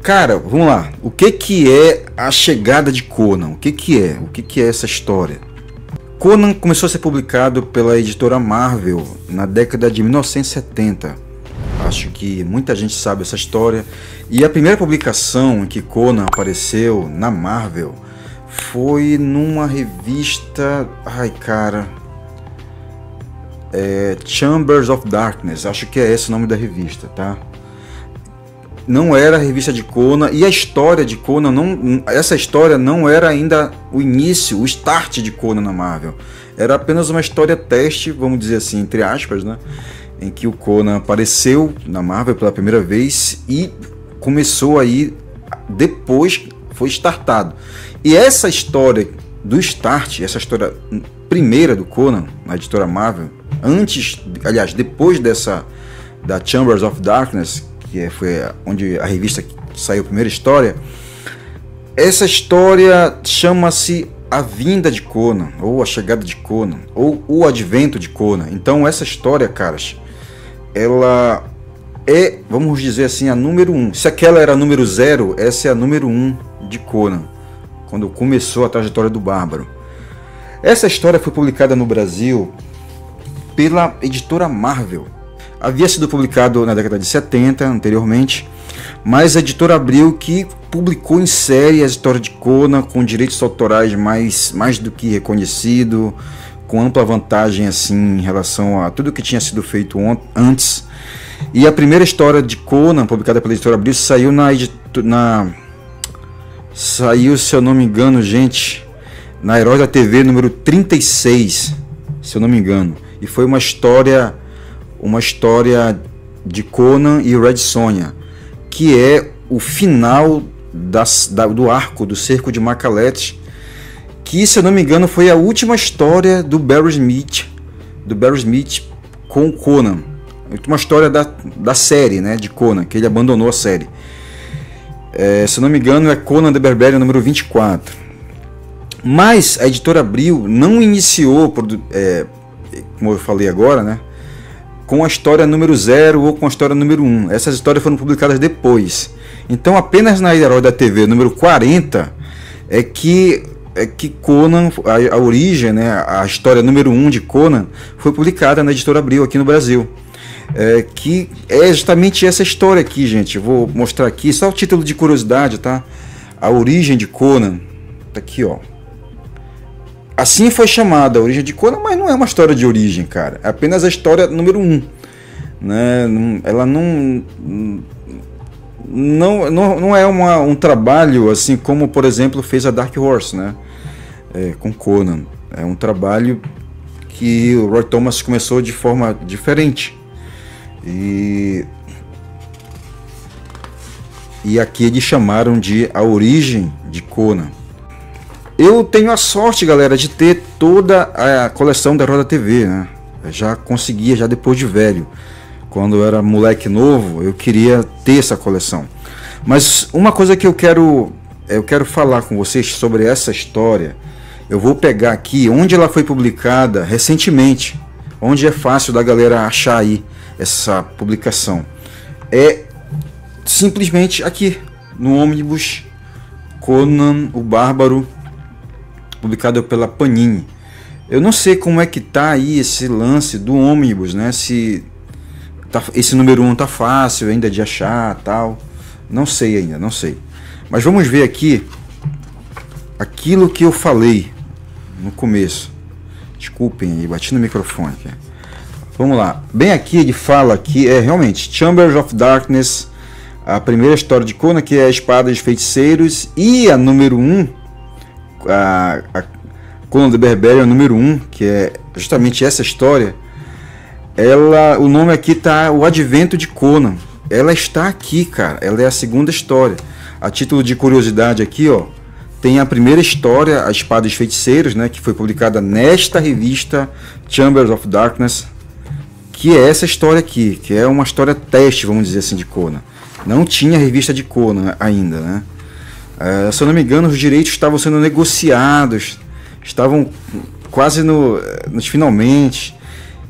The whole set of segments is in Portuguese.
Cara, vamos lá. O que que é a chegada de Conan? O que que é? O que que é essa história? Conan começou a ser publicado pela editora Marvel na década de 1970. Acho que muita gente sabe essa história. E a primeira publicação em que Conan apareceu na Marvel foi numa revista... Ai, cara... Chambers of Darkness. Acho que é esse o nome da revista, tá? Não era a revista de Conan, e a história de Conan, essa história não era ainda o início, o start de Conan na Marvel. Era apenas uma história teste, vamos dizer assim, entre aspas, né? Em que o Conan apareceu na Marvel pela primeira vez e começou aí, depois foi startado. E essa história do start, essa história primeira do Conan, na editora Marvel, depois da Chambers of Darkness, que foi onde a revista saiu a primeira história, essa história chama-se A Vinda de Conan, ou A Chegada de Conan, ou O Advento de Conan. Então essa história, caras, ela é, vamos dizer assim, a número 1. Se aquela era a número 0, essa é a número 1 de Conan, quando começou a trajetória do Bárbaro. Essa história foi publicada no Brasil pela editora Marvel. Havia sido publicado na década de 70, anteriormente, mas a editora Abril que publicou em série a história de Conan com direitos autorais mais do que reconhecido, com ampla vantagem assim em relação a tudo que tinha sido feito antes. E a primeira história de Conan, publicada pela editora Abril, saiu, se eu não me engano, gente, na Herói da TV número 36, se eu não me engano. E foi uma história de Conan e Red Sonja, que é o final do arco do Cerco de Makalet, que, se eu não me engano, foi a última história do Barry Smith com Conan, a última história da série, né, de Conan, que ele abandonou a série. Se eu não me engano, é Conan the Barbarian número 24. Mas a editora Abril não iniciou, como eu falei agora, né, com a história número 0 ou com a história número 1. Essas histórias foram publicadas depois. Então apenas na Herói da TV número 40 é que Conan, a origem, né, a história número 1 de Conan foi publicada na editora Abril aqui no Brasil. Que é justamente essa história aqui, gente. Vou mostrar aqui, só o título de curiosidade, tá? A origem de Conan. Tá aqui, ó. Assim foi chamada a origem de Conan, mas não é uma história de origem, cara. É apenas a história número 1. Né? Ela não é um trabalho assim como, por exemplo, fez a Dark Horse, né? Com Conan. É um trabalho que o Roy Thomas começou de forma diferente. E aqui eles chamaram de A Origem de Conan. Eu tenho a sorte, galera, de ter toda a coleção da Herói da TV, né? Eu já conseguia, já depois de velho. Quando eu era moleque novo, eu queria ter essa coleção. Mas uma coisa que eu quero falar com vocês sobre essa história, eu vou pegar aqui onde ela foi publicada recentemente, onde é fácil da galera achar aí essa publicação. É simplesmente aqui, no Omnibus Conan o Bárbaro, publicado pela Panini. Eu não sei como é que tá aí esse lance do Omnibus, né? Se esse número 1 tá fácil ainda de achar, tal. Não sei ainda, não sei. Mas vamos ver aqui aquilo que eu falei no começo. Desculpem aí, bati no microfone aqui. Vamos lá. Bem aqui ele fala que realmente Chambers of Darkness, a primeira história de Conan, que é a Espada dos Feiticeiros, e a número 1, a Conan the Barbarian número 1, que é justamente essa história. O nome aqui tá O Advento de Conan. Ela está aqui, cara. Ela é a segunda história. A título de curiosidade aqui, ó, tem a primeira história, A Espada dos Feiticeiros, né, que foi publicada nesta revista Chambers of Darkness, que é essa história aqui, que é uma história teste, vamos dizer assim, de Conan. Não tinha revista de Conan ainda, né? Se eu não me engano, os direitos estavam sendo negociados, estavam quase nos finalmente.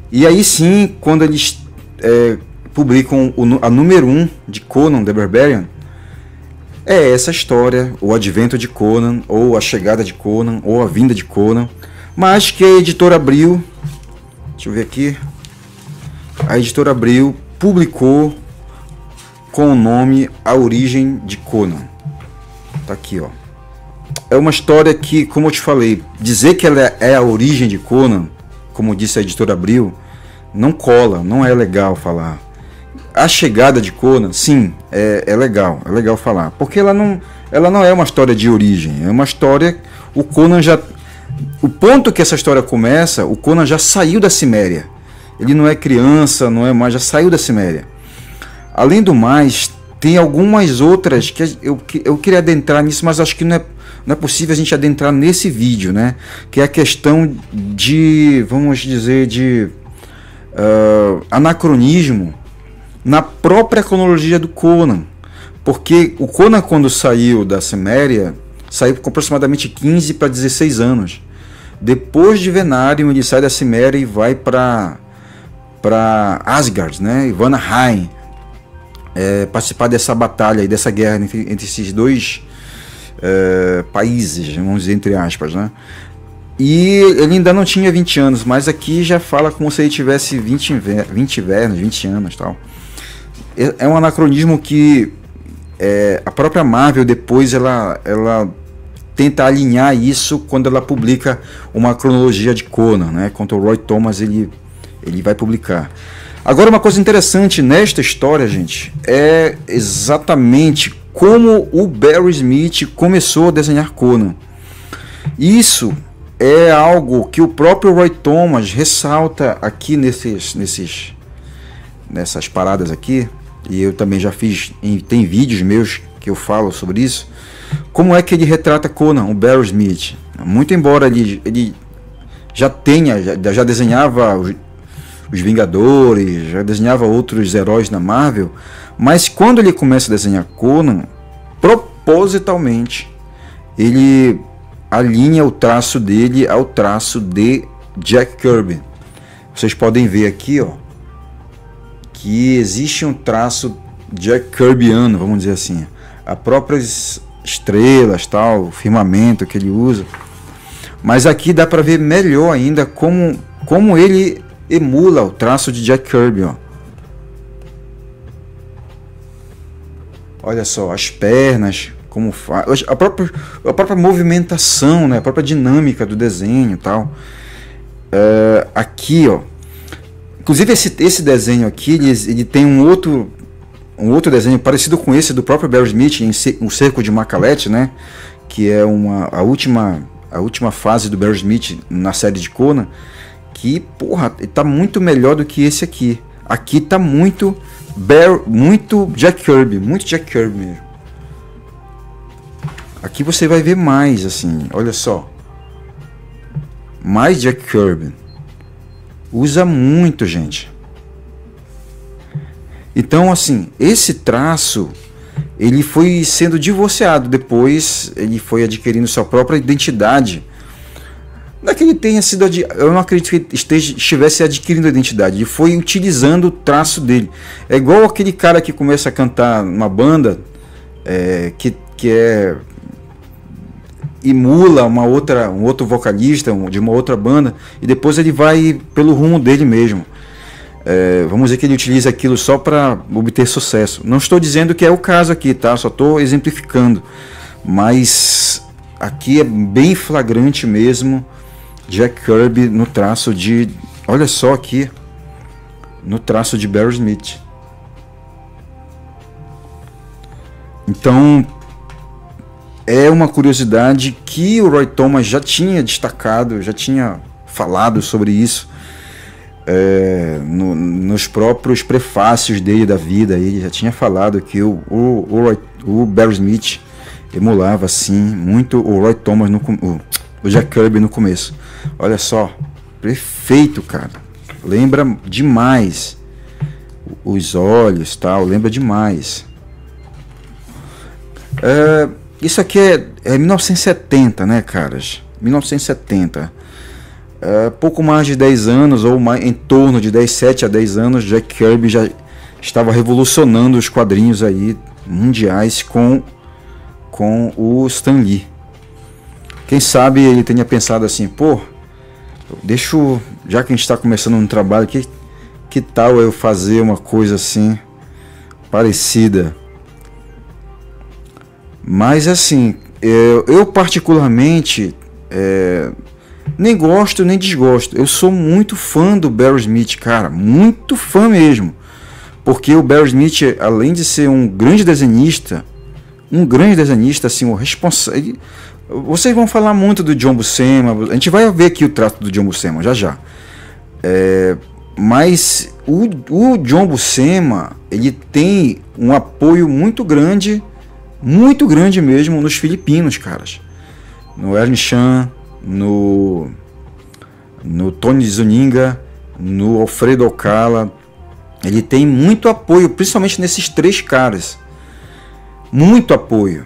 E aí sim, quando eles publicam a número 1 de Conan the Barbarian, É essa história, o advento de Conan, ou a chegada de Conan, ou a vinda de Conan, mas que a editora Abril, deixa eu ver aqui, a editora Abril publicou com o nome A Origem de Conan. Tá aqui, ó. É uma história que, como eu te falei, dizer que ela é a origem de Conan, como disse a editora Abril, não cola, não é legal falar. A chegada de Conan, sim, é legal falar, porque ela não é uma história de origem, é uma história, o ponto que essa história começa, o Conan já saiu da Ciméria, ele não é criança, não é mais, já saiu da Ciméria. Além do mais, tem algumas outras que eu queria adentrar nisso, mas acho que não é possível a gente adentrar nesse vídeo, né? Que é a questão de, vamos dizer, de anacronismo na própria cronologia do Conan. Porque o Conan, quando saiu da Ciméria, saiu com aproximadamente 15 para 16 anos. Depois de Venarium, ele sai da Ciméria e vai para Asgard, né? Vanaheim, participar dessa batalha e dessa guerra entre esses dois países, vamos dizer, entre aspas, né? E ele ainda não tinha 20 anos, mas aqui já fala como se ele tivesse 20 anos e tal. É um anacronismo que a própria Marvel depois ela tenta alinhar isso quando ela publica uma cronologia de Conan, né? Quando o Roy Thomas ele vai publicar. Agora, uma coisa interessante nesta história, gente, é exatamente como o Barry Smith começou a desenhar Conan. Isso é algo que o próprio Roy Thomas ressalta aqui nessas paradas aqui, e eu também já fiz, tem vídeos meus que eu falo sobre isso, como é que ele retrata Conan, o Barry Smith. Muito embora ele já desenhava os Vingadores, já desenhava outros heróis na Marvel, mas quando ele começa a desenhar Conan, propositalmente, ele alinha o traço dele ao traço de Jack Kirby. Vocês podem ver aqui, ó, que existe um traço Jack Kirbyano, vamos dizer assim, as próprias estrelas, tal, o firmamento que ele usa. Mas aqui dá para ver melhor ainda como ele emula o traço de Jack Kirby, ó. Olha só, as pernas, como faz, a própria movimentação, né, a própria dinâmica do desenho e tal. Aqui, ó, inclusive esse desenho aqui, ele tem um outro desenho parecido com esse do próprio Barry Smith, em O Cerco de Macalete, né, que é a última fase do Barry Smith na série de Conan, que, porra, tá muito melhor do que esse aqui. Aqui tá muito Jack Kirby mesmo. Aqui você vai ver mais, assim, olha só. Mais Jack Kirby. Usa muito, gente. Então, assim, esse traço, ele foi sendo divorciado. Depois, ele foi adquirindo sua própria identidade. Não é que ele tenha sido... Eu não acredito que ele estivesse adquirindo a identidade. Ele foi utilizando o traço dele. É igual aquele cara que começa a cantar numa banda, que emula um outro vocalista de uma outra banda, e depois ele vai pelo rumo dele mesmo. Vamos dizer que ele utiliza aquilo só para obter sucesso. Não estou dizendo que é o caso aqui, tá? Só estou exemplificando. Mas aqui é bem flagrante mesmo Jack Kirby no traço de... Olha só aqui, no traço de Barry Smith. Então, é uma curiosidade que o Roy Thomas já tinha destacado, já tinha falado sobre isso nos próprios prefácios dele da vida. Ele já tinha falado que o Barry Smith emulava assim muito o Roy Thomas, o Jack Kirby no começo. Olha só, perfeito, cara. Lembra demais os olhos, tal, lembra demais. Isso aqui é 1970, né, caras? 1970. Pouco mais de 10 anos, ou em torno de 7 a 10 anos, Jack Kirby já estava revolucionando os quadrinhos aí mundiais com com o Stan Lee. Quem sabe ele tenha pensado assim, pô, já que a gente está começando um trabalho, que tal eu fazer uma coisa assim, parecida? Mas assim, eu particularmente nem gosto nem desgosto. Eu sou muito fã do Barry Smith, cara, muito fã mesmo. Porque o Barry Smith, além de ser um grande desenhista, assim, o responsável. Vocês vão falar muito do John Buscema, a gente vai ver aqui o trato do John Buscema já. Mas o John Buscema, ele tem um apoio muito grande mesmo nos filipinos, caras. No Ernie Chan, no Tony Zuniga, no Alfredo Alcala. Ele tem muito apoio, principalmente nesses 3 caras. Muito apoio.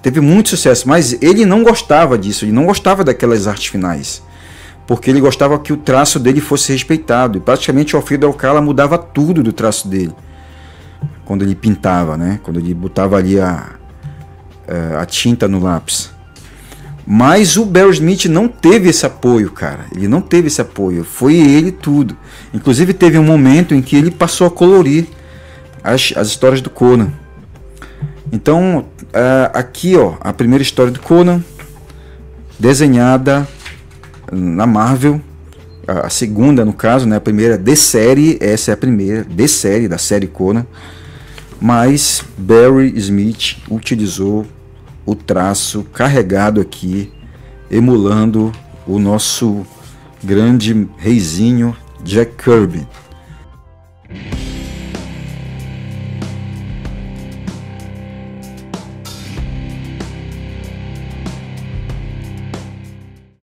Teve muito sucesso, mas ele não gostava disso, ele não gostava daquelas artes finais. Porque ele gostava que o traço dele fosse respeitado. E praticamente o Alfredo Alcala mudava tudo do traço dele. Quando ele pintava, né? Quando ele botava ali a tinta no lápis. Mas o Barry Smith não teve esse apoio, cara. Ele não teve esse apoio. Foi ele tudo. Inclusive teve um momento em que ele passou a colorir as histórias do Conan. Então, aqui, ó, a primeira história do Conan, desenhada na Marvel. A segunda, no caso, né? A primeira de série. Essa é a primeira de série, da série Conan. Mas Barry Smith utilizou o traço carregado aqui, emulando o nosso grande reizinho Jack Kirby.